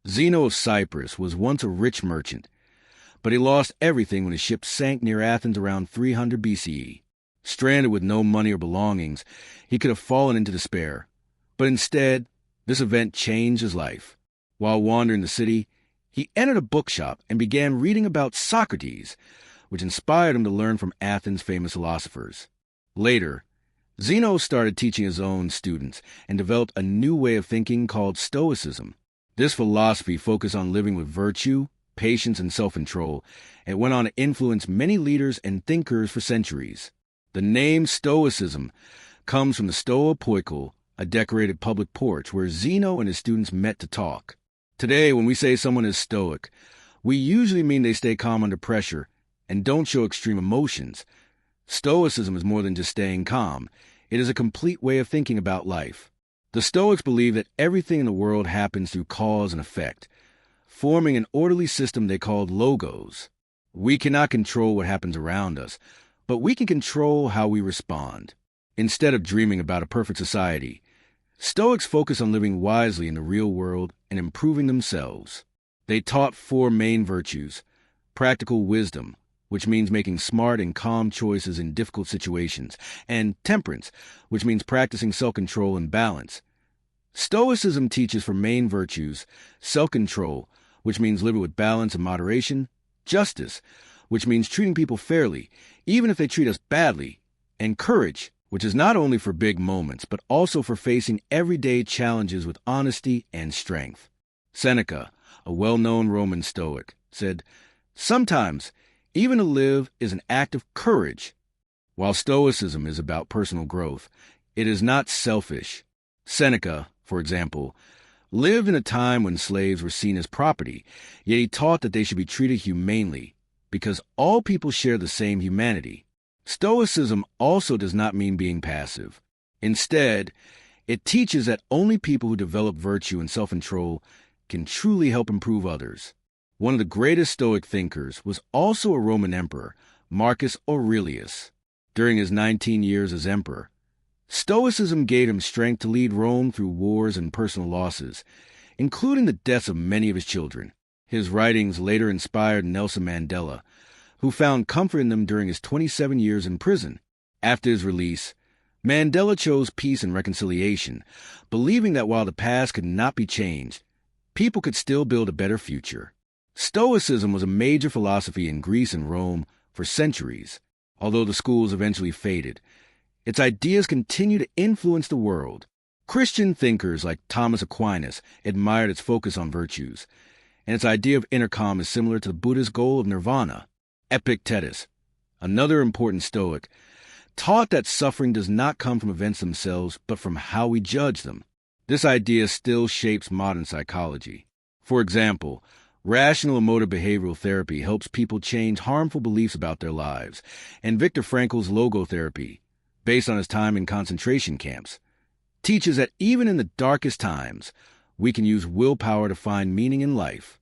Zeno of Cyprus was once a rich merchant, but he lost everything when his ship sank near Athens around 300 BCE. Stranded with no money or belongings, he could have fallen into despair. But instead, this event changed his life. While wandering the city, he entered a bookshop and began reading about Socrates, which inspired him to learn from Athens' famous philosophers. Later, Zeno started teaching his own students and developed a new way of thinking called Stoicism. This philosophy focused on living with virtue, patience, and self-control, and went on to influence many leaders and thinkers for centuries. The name Stoicism comes from the Stoa Poikile, a decorated public porch where Zeno and his students met to talk. Today, when we say someone is stoic, we usually mean they stay calm under pressure and don't show extreme emotions. Stoicism is more than just staying calm. It is a complete way of thinking about life. The Stoics believe that everything in the world happens through cause and effect, forming an orderly system they called logos. We cannot control what happens around us, but we can control how we respond. Instead of dreaming about a perfect society, Stoics focus on living wisely in the real world and improving themselves. They taught 4 main virtues: practical wisdom, which means making smart and calm choices in difficult situations, and temperance, which means practicing self-control and balance. Stoicism teaches for main virtues self-control, which means living with balance and moderation; justice, which means treating people fairly, even if they treat us badly; and courage, which is not only for big moments, but also for facing everyday challenges with honesty and strength. Seneca, a well-known Roman Stoic, said, "Sometimes, even to live is an act of courage." While Stoicism is about personal growth, it is not selfish. Seneca, for example, lived in a time when slaves were seen as property, yet he taught that they should be treated humanely, because all people share the same humanity. Stoicism also does not mean being passive. Instead, it teaches that only people who develop virtue and self-control can truly help improve others. One of the greatest Stoic thinkers was also a Roman emperor, Marcus Aurelius. During his 19 years as emperor, Stoicism gave him strength to lead Rome through wars and personal losses, including the deaths of many of his children. His writings later inspired Nelson Mandela, who found comfort in them during his 27 years in prison. After his release, Mandela chose peace and reconciliation, believing that while the past could not be changed, people could still build a better future. Stoicism was a major philosophy in Greece and Rome for centuries. Although the schools eventually faded, its ideas continue to influence the world. Christian thinkers like Thomas Aquinas admired its focus on virtues, and its idea of inner calm is similar to the Buddhist goal of nirvana. Epictetus, another important Stoic, taught that suffering does not come from events themselves, but from how we judge them. This idea still shapes modern psychology. For example, rational emotive behavioral therapy helps people change harmful beliefs about their lives, and Viktor Frankl's logotherapy, based on his time in concentration camps, teaches that even in the darkest times, we can use willpower to find meaning in life.